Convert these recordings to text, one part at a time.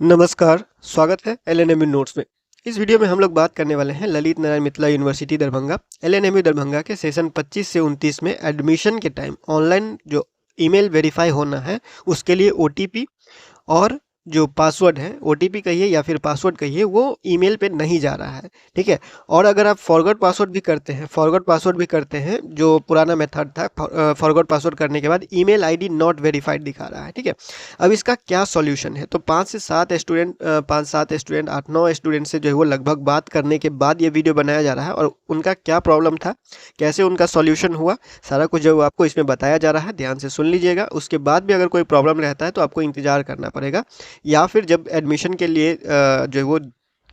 नमस्कार, स्वागत है एलएनएमयू नोट्स में। इस वीडियो में हम लोग बात करने वाले हैं ललित नारायण मिथिला यूनिवर्सिटी दरभंगा एलएनएमयू दरभंगा के सेशन 25 से 29 में एडमिशन के टाइम ऑनलाइन जो ईमेल वेरीफाई होना है उसके लिए ओटीपी और जो पासवर्ड है, ओटीपी कहिए या फिर पासवर्ड कहिए, वो ईमेल पे नहीं जा रहा है, ठीक है। और अगर आप फॉरगॉट पासवर्ड भी करते हैं जो पुराना मेथड था, फॉरगॉट पासवर्ड करने के बाद ईमेल आईडी नॉट वेरीफाइड दिखा रहा है, ठीक है। अब इसका क्या सॉल्यूशन है? तो 5-7 स्टूडेंट 8-9 स्टूडेंट से जो है वो लगभग बात करने के बाद ये वीडियो बनाया जा रहा है और उनका क्या प्रॉब्लम था, कैसे उनका सॉल्यूशन हुआ, सारा कुछ जो आपको इसमें बताया जा रहा है। ध्यान से सुन लीजिएगा। उसके बाद भी अगर कोई प्रॉब्लम रहता है तो आपको इंतज़ार करना पड़ेगा, या फिर जब एडमिशन के लिए जो है वो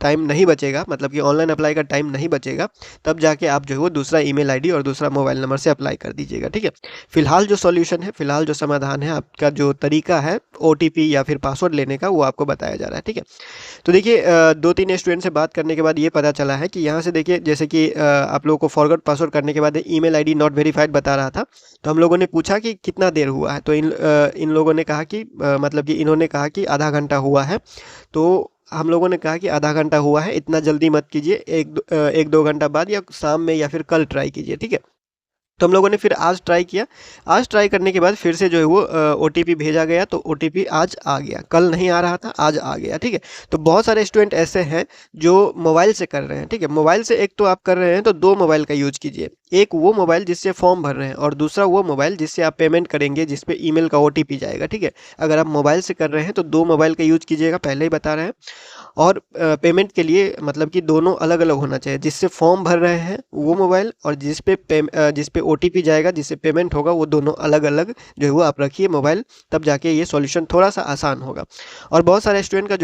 टाइम नहीं बचेगा, मतलब कि ऑनलाइन अप्लाई का टाइम नहीं बचेगा, तब जाके आप जो है वो दूसरा ईमेल आईडी और दूसरा मोबाइल नंबर से अप्लाई कर दीजिएगा, ठीक है। फिलहाल जो सॉल्यूशन है, फिलहाल जो समाधान है, आपका जो तरीका है ओटीपी या फिर पासवर्ड लेने का, वो आपको बताया जा रहा है, ठीक है। तो देखिए 2-3 स्टूडेंट से बात करने के बाद ये पता चला है कि यहाँ से देखिए, जैसे कि आप लोगों को फॉरगॉट पासवर्ड करने के बाद ईमेल आईडी नॉट वेरीफाइड बता रहा था। तो हम लोगों ने पूछा कि कितना देर हुआ है, तो इन लोगों ने कहा कि मतलब कि इन्होंने कहा कि आधा घंटा हुआ है। तो हम लोगों ने कहा कि आधा घंटा हुआ है, इतना जल्दी मत कीजिए, 1-2 घंटा बाद या शाम में या फिर कल ट्राई कीजिए, ठीक है। तो हम लोगों ने फिर आज ट्राई किया। आज ट्राई करने के बाद फिर से जो है वो ओटीपी भेजा गया, तो ओटीपी आज आ गया। कल नहीं आ रहा था, आज आ गया, ठीक है। तो बहुत सारे स्टूडेंट ऐसे हैं जो मोबाइल से कर रहे हैं, ठीक है। मोबाइल से एक तो आप कर रहे हैं तो 2 मोबाइल का यूज़ कीजिए। एक वो मोबाइल जिससे फॉर्म भर रहे हैं और दूसरा वो मोबाइल जिससे आप पेमेंट करेंगे, जिस पे ईमेल का ओटीपी जाएगा, ठीक है। अगर आप मोबाइल से कर रहे हैं तो 2 मोबाइल का यूज़ कीजिएगा, पहले ही बता रहे हैं। और पेमेंट के लिए मतलब कि दोनों अलग-अलग होना चाहिए। जिससे फॉर्म भर रहे हैं वो मोबाइल, और जिस पे ओटीपी जाएगा, जिससे पेमेंट होगा, वो दोनों अलग-अलग जो है वो आप रखिए मोबाइल, तब जाके ये सॉल्यूशन थोड़ा-सा आसान होगा। और बहुत सारे स्टूडेंट का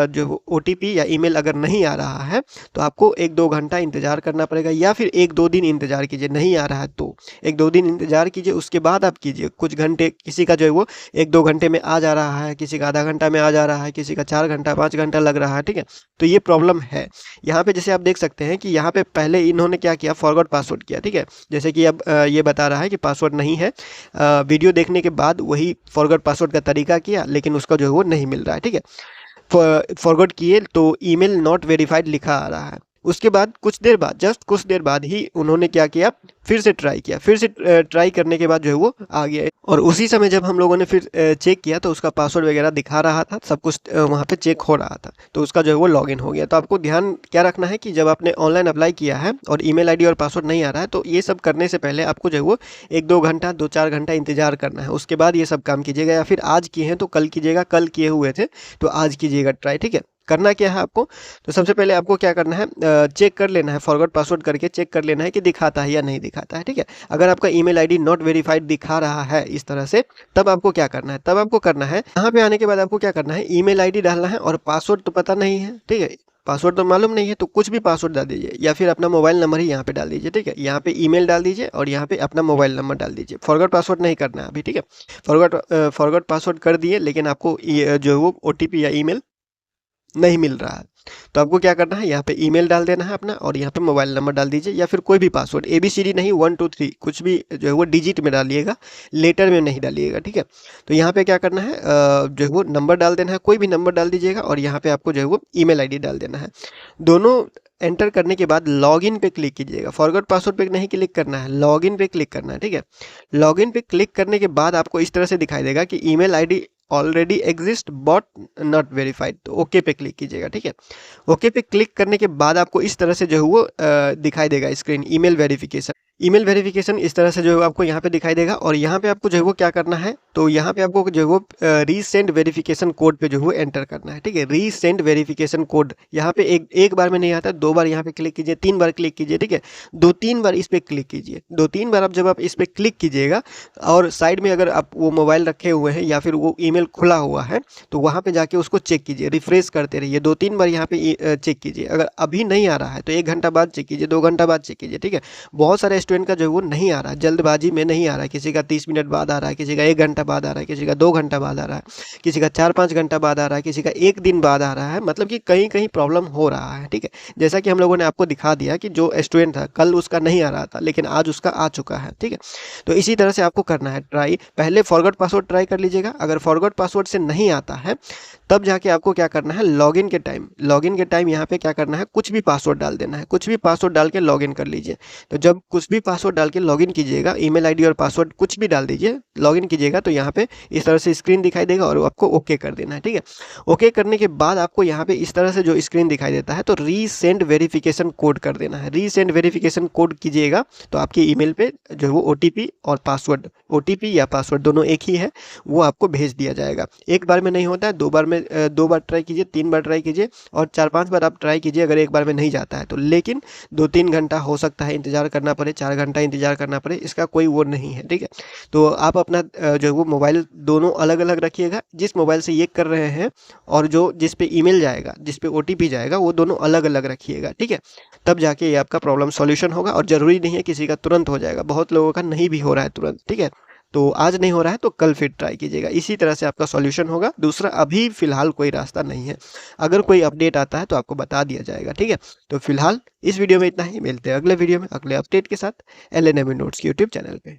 जो ओटीपी या ईमेल अगर नहीं आ रहा है, तो आपको 1-2 घंटा इंतज़ार करना पड़ेगा, या फिर 1-2 दिन इंतज़ार कीजिए। नहीं आ रहा है तो 1-2 दिन इंतज़ार कीजिए, उसके बाद आप कीजिए। कुछ घंटे किसी का जो है वो 1-2 घंटे में आ जा रहा है, किसी का आधा घंटा में आ जा रहा है, किसी का 4 घंटा 5 घंटा लग रहा है, ठीक है। तो ये प्रॉब्लम है। यहाँ पे जैसे आप देख सकते हैं कि यहाँ पे पहले इन्होंने क्या किया, फॉरगॉट पासवर्ड किया, ठीक है। जैसे कि अब ये बता रहा है कि पासवर्ड नहीं है। वीडियो देखने के बाद वही फॉरगॉट पासवर्ड का तरीका किया, लेकिन उसका जो है वो नहीं मिल रहा है, ठीक है। फॉरगॉट किए तो ईमेल नॉट वेरीफाइड लिखा आ रहा है। उसके बाद कुछ देर बाद, जस्ट कुछ देर बाद ही उन्होंने क्या किया, फिर से ट्राई किया। फिर से ट्राई करने के बाद जो है वो आ गया, और उसी समय जब हम लोगों ने फिर चेक किया तो उसका पासवर्ड वगैरह दिखा रहा था, सब कुछ वहाँ पे चेक हो रहा था, तो उसका जो है वो लॉगिन हो गया। तो आपको ध्यान क्या रखना है कि जब आपने ऑनलाइन अप्लाई किया है और ईमेल आईडी और पासवर्ड नहीं आ रहा है, तो ये सब करने से पहले आपको जो है वो 1-2 घंटा 2-4 घंटा इंतजार करना है। उसके बाद ये सब काम कीजिएगा, या फिर आज किए हैं तो कल कीजिएगा, कल किए हुए थे तो आज कीजिएगा ट्राई, ठीक है। करना क्या है आपको, तो सबसे पहले आपको क्या करना है, चेक कर लेना है, फॉरगॉट पासवर्ड करके चेक कर लेना है कि दिखाता है या नहीं दिखाता है, ठीक है। अगर आपका ईमेल आईडी नॉट वेरीफाइड दिखा रहा है इस तरह से, तब आपको क्या करना है, तब आपको करना है, यहाँ पे आने के बाद आपको क्या करना है, ईमेल आईडी डालना है, और पासवर्ड तो पता नहीं है, ठीक है। पासवर्ड तो मालूम नहीं है, तो कुछ भी पासवर्ड डाल दीजिए, या फिर अपना मोबाइल नंबर ही यहाँ पे डाल दीजिए, ठीक है। यहाँ पे ईमेल डाल दीजिए और यहाँ पे अपना मोबाइल नंबर डाल दीजिए। फॉरगॉट पासवर्ड नहीं करना है अभी, ठीक है। फॉरगॉट पासवर्ड कर दिए, लेकिन आपको जो है वो ओटीपी या ईमेल नहीं मिल रहा है, तो आपको क्या करना है, यहाँ पे ईमेल डाल देना है अपना, और यहाँ पे मोबाइल नंबर डाल दीजिए, या फिर कोई भी पासवर्ड, एबीसीडी नहीं, 1 2 3 कुछ भी जो है वो डिजिट में डालिएगा, लेटर में नहीं डालिएगा, ठीक है। तो यहाँ पे क्या करना है, जो है वो नंबर डाल देना है, कोई भी नंबर डाल दीजिएगा, और यहाँ पे आपको जो है वो ईमेल आईडी डाल देना है। दोनों एंटर करने के बाद लॉगिन पे क्लिक कीजिएगा। फॉरगॉट पासवर्ड पे नहीं क्लिक करना है, लॉगिन पे क्लिक करना है, ठीक है। लॉगिन पे क्लिक करने के बाद आपको इस तरह से दिखाई देगा कि email ID already exist but not verified, तो ओके पे क्लिक कीजिएगा, ठीक है। ओके पे क्लिक करने के बाद आपको इस तरह से जो है वो दिखाई देगा screen, email verification. Email verification इस तरह से जो है आपको यहाँ पे दिखाई देगा, और यहाँ पे आपको जो है वो क्या करना है, तो यहाँ पे आपको जो है वो रीसेंड वेरिफिकेशन कोड पे जो है वो एंटर करना है, ठीक है। रीसेंड वेरिफिकेशन कोड यहाँ पे एक बार में नहीं आता, 2 बार यहाँ पे क्लिक कीजिए, 3 बार क्लिक कीजिए, ठीक है। 2-3 बार इस पे क्लिक कीजिए। 2-3 बार जब आप इस पे क्लिक कीजिएगा, और साइड में अगर आप वो मोबाइल रखे हुए हैं या फिर वो ईमेल खुला हुआ है, तो वहाँ पे जाके उसको चेक कीजिए, रिफ्रेश करते रहिए। 2-3 बार यहाँ पे चेक कीजिए। अगर अभी नहीं आ रहा है तो 1 घंटा बाद चेक कीजिए, 2 घंटा बाद चेक कीजिए, ठीक है। बहुत सारे स्टूडेंट का जो है वो नहीं आ रहा है, जल्दबाजी में नहीं आ रहा है, किसी का 30 मिनट बाद आ रहा है, किसी का 1 घंटा बाद आ रहा है, किसी का 2 घंटा बाद आ रहा है, किसी का 4-5 घंटा बाद आ रहा है, किसी का 1 दिन बाद आ रहा है, मतलब कि कहीं कहीं प्रॉब्लम हो रहा है। ठीक है, जैसा कि हम लोगों ने आपको दिखा दिया कि जो स्टूडेंट था कल उसका नहीं आ रहा था लेकिन आज उसका आ चुका है। ठीक है, तो इसी तरह से आपको करना है ट्राई। पहले फॉरगॉट पासवर्ड ट्राई कर लीजिएगा, अगर फॉरगॉट पासवर्ड से नहीं आता है तब जाके आपको क्या करना है, लॉगिन के टाइम यहाँ पे क्या करना है, कुछ भी पासवर्ड डाल देना है, कुछ भी पासवर्ड डाल के लॉगिन कर लीजिए। तो जब कुछ भी पासवर्ड डाल के लॉगिन कीजिएगा, ईमेल आईडी और पासवर्ड कुछ भी डाल दीजिए, लॉगिन कीजिएगा तो यहाँ पे इस तरह से स्क्रीन दिखाई देगा और आपको ओके कर देना है। ठीक है, ओके करने के बाद आपको यहाँ पे इस तरह से जो स्क्रीन दिखाई देता है तो रीसेंड वेरिफिकेशन कोड कर देना है। रीसेंड वेरिफिकेशन कोड कीजिएगा तो आपकी ईमेल पे जो है वो ओटीपी और पासवर्ड, ओटीपी या पासवर्ड दोनों एक ही है, वो आपको भेज दिया जाएगा। एक बार में नहीं होता है, 2 बार ट्राई कीजिए, 3 बार ट्राई कीजिए और 4-5 बार आप ट्राई कीजिए अगर एक बार में नहीं जाता है तो। लेकिन 2-3 घंटा हो सकता है इंतजार करना पड़े, 4 घंटा इंतजार करना पड़े, इसका कोई वो नहीं है। ठीक है, तो आप अपना जो है वो मोबाइल दोनों अलग अलग रखिएगा, जिस मोबाइल से ये कर रहे हैं और जो जिस पे ईमेल जाएगा, जिस पे ओटीपी जाएगा, वो दोनों अलग अलग रखिएगा। ठीक है, तब जाके ये आपका प्रॉब्लम सॉल्यूशन होगा। और ज़रूरी नहीं है किसी का तुरंत हो जाएगा, बहुत लोगों का नहीं भी हो रहा है तुरंत। ठीक है, तो आज नहीं हो रहा है तो कल फिर ट्राई कीजिएगा, इसी तरह से आपका सॉल्यूशन होगा। दूसरा, अभी फिलहाल कोई रास्ता नहीं है, अगर कोई अपडेट आता है तो आपको बता दिया जाएगा। ठीक है, तो फिलहाल इस वीडियो में इतना ही, मिलते हैं अगले वीडियो में अगले अपडेट के साथ LNME नोट्स के यूट्यूब चैनल पे।